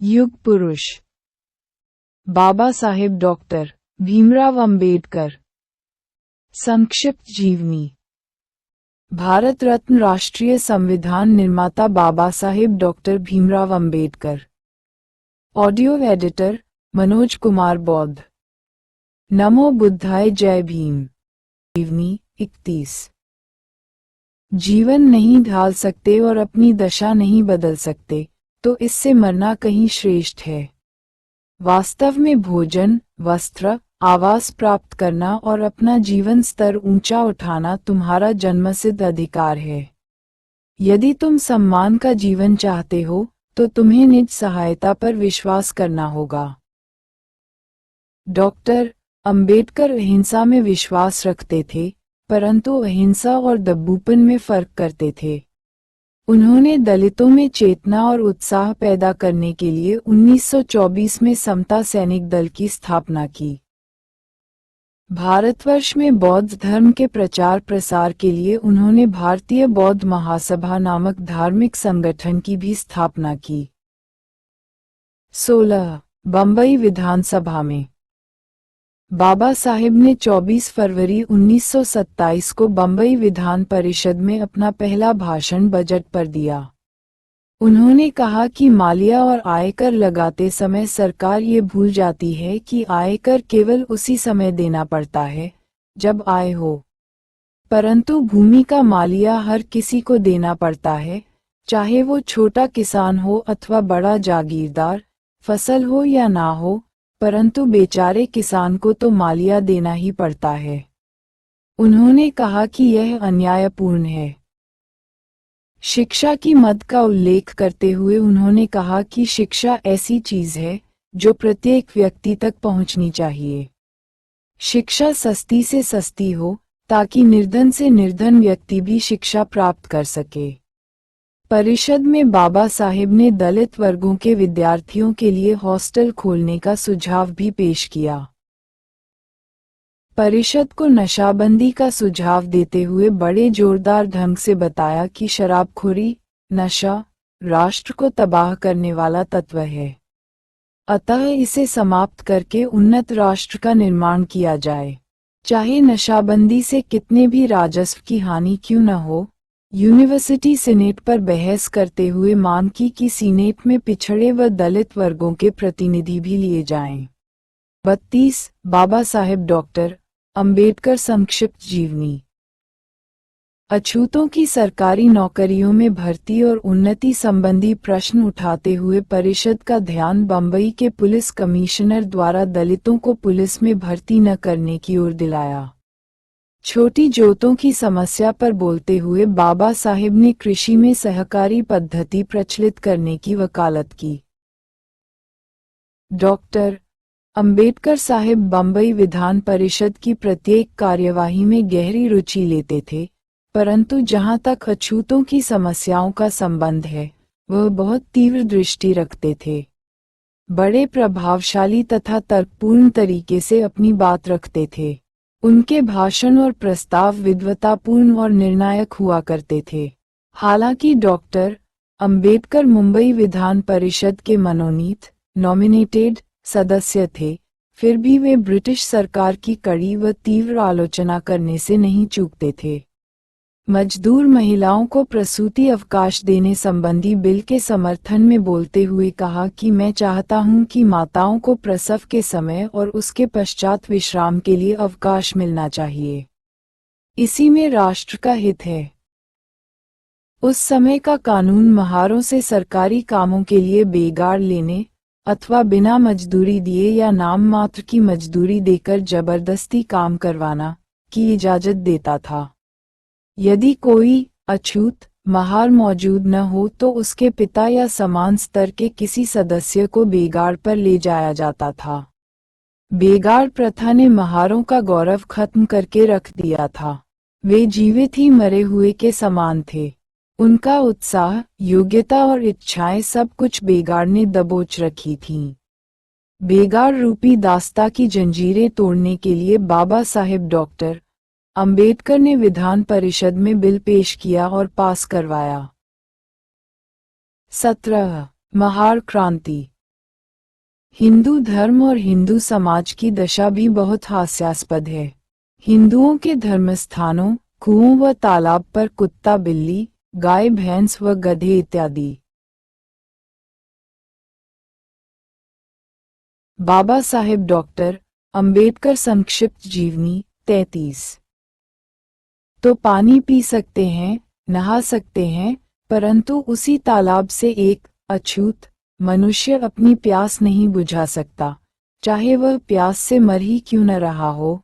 युग पुरुष बाबा साहेब डॉक्टर भीमराव अंबेडकर। संक्षिप्त जीवनी। भारत रत्न राष्ट्रीय संविधान निर्माता Baba Saheb doctor Bhimrao Ambedkar. Audio editor Manoj Kumar Bauddh. नमो बुद्धाय, जय भीम। जीवनी 31। जीवन नहीं ढाल सकते और अपनी दशा नहीं बदल सकते तो इससे मरना कहीं श्रेष्ठ है। वास्तव में भोजन, वस्त्र, आवास प्राप्त करना और अपना जीवन स्तर ऊंचा उठाना तुम्हारा जन्मसिद्ध अधिकार है। यदि तुम सम्मान का जीवन चाहते हो तो तुम्हें निज सहायता पर विश्वास करना होगा। डॉक्टर अंबेडकर अहिंसा में विश्वास रखते थे, परंतु अहिंसा और दब्बूपन में फर्क करते थे। उन्होंने दलितों में चेतना और उत्साह पैदा करने के लिए 1924 में समता सैनिक दल की स्थापना की। भारतवर्ष में बौद्ध धर्म के प्रचार प्रसार के लिए उन्होंने भारतीय बौद्ध महासभा नामक धार्मिक संगठन की भी स्थापना की। 16 बंबई विधानसभा में बाबा साहेब ने 24 फरवरी 1927 को बंबई विधान परिषद में अपना पहला भाषण बजट पर दिया। उन्होंने कहा कि मालिया और आयकर लगाते समय सरकार ये भूल जाती है कि आयकर केवल उसी समय देना पड़ता है जब आय हो, परंतु भूमि का मालिया हर किसी को देना पड़ता है, चाहे वो छोटा किसान हो अथवा बड़ा जागीरदार, फसल हो या ना हो, परंतु बेचारे किसान को तो मालिया देना ही पड़ता है। उन्होंने कहा कि यह अन्यायपूर्ण है। शिक्षा की मद का उल्लेख करते हुए उन्होंने कहा कि शिक्षा ऐसी चीज है जो प्रत्येक व्यक्ति तक पहुंचनी चाहिए। शिक्षा सस्ती से सस्ती हो ताकि निर्धन से निर्धन व्यक्ति भी शिक्षा प्राप्त कर सके। परिषद में बाबा साहेब ने दलित वर्गों के विद्यार्थियों के लिए हॉस्टल खोलने का सुझाव भी पेश किया। परिषद को नशाबंदी का सुझाव देते हुए बड़े जोरदार ढंग से बताया कि शराबखोरी, नशा राष्ट्र को तबाह करने वाला तत्व है, अतः इसे समाप्त करके उन्नत राष्ट्र का निर्माण किया जाए, चाहे नशाबंदी से कितने भी राजस्व की हानि क्यों न हो। यूनिवर्सिटी सीनेट पर बहस करते हुए मांग की कि सीनेट में पिछड़े व दलित वर्गों के प्रतिनिधि भी लिए जाएं। 32 बाबा साहेब डॉक्टर अंबेडकर संक्षिप्त जीवनी। अछूतों की सरकारी नौकरियों में भर्ती और उन्नति संबंधी प्रश्न उठाते हुए परिषद का ध्यान बंबई के पुलिस कमिश्नर द्वारा दलितों को पुलिस में भर्ती न करने की ओर दिलाया। छोटी जोतों की समस्या पर बोलते हुए बाबा साहेब ने कृषि में सहकारी पद्धति प्रचलित करने की वकालत की। डॉक्टर अंबेडकर साहेब बंबई विधान परिषद की प्रत्येक कार्यवाही में गहरी रुचि लेते थे, परंतु जहां तक अछूतों की समस्याओं का संबंध है वह बहुत तीव्र दृष्टि रखते थे। बड़े प्रभावशाली तथा तर्कपूर्ण तरीके से अपनी बात रखते थे। उनके भाषण और प्रस्ताव विद्वतापूर्ण और निर्णायक हुआ करते थे। हालांकि डॉक्टर अंबेडकर मुंबई विधान परिषद के मनोनीत नॉमिनेटेड सदस्य थे, फिर भी वे ब्रिटिश सरकार की कड़ी व तीव्र आलोचना करने से नहीं चूकते थे। मजदूर महिलाओं को प्रसूति अवकाश देने संबंधी बिल के समर्थन में बोलते हुए कहा कि मैं चाहता हूं कि माताओं को प्रसव के समय और उसके पश्चात विश्राम के लिए अवकाश मिलना चाहिए। इसी में राष्ट्र का हित है। उस समय का कानून महारों से सरकारी कामों के लिए बेगार लेने अथवा बिना मजदूरी दिए या नाम मात्र की मजदूरी देकर जबरदस्ती काम करवाना की इजाजत देता था। यदि कोई अछूत महार मौजूद न हो तो उसके पिता या समान स्तर के किसी सदस्य को बेगार पर ले जाया जाता था। बेगार प्रथा ने महारों का गौरव खत्म करके रख दिया था। वे जीवित ही मरे हुए के समान थे। उनका उत्साह, योग्यता और इच्छाएं सब कुछ बेगार ने दबोच रखी थीं। बेगार रूपी दास्ता की जंजीरें तोड़ने के लिए बाबा साहेब डॉक्टर अंबेडकर ने विधान परिषद में बिल पेश किया और पास करवाया। 17 महार क्रांति। हिंदू धर्म और हिंदू समाज की दशा भी बहुत हास्यास्पद है। हिंदुओं के धर्मस्थानों, कुओं व तालाब पर कुत्ता बिल्ली, गाय भैंस व गधे इत्यादि। बाबा साहेब डॉक्टर अंबेडकर संक्षिप्त जीवनी 33। तो पानी पी सकते हैं, नहा सकते हैं, परंतु उसी तालाब से एक अछूत मनुष्य अपनी प्यास नहीं बुझा सकता, चाहे वह प्यास से मर ही क्यों न रहा हो।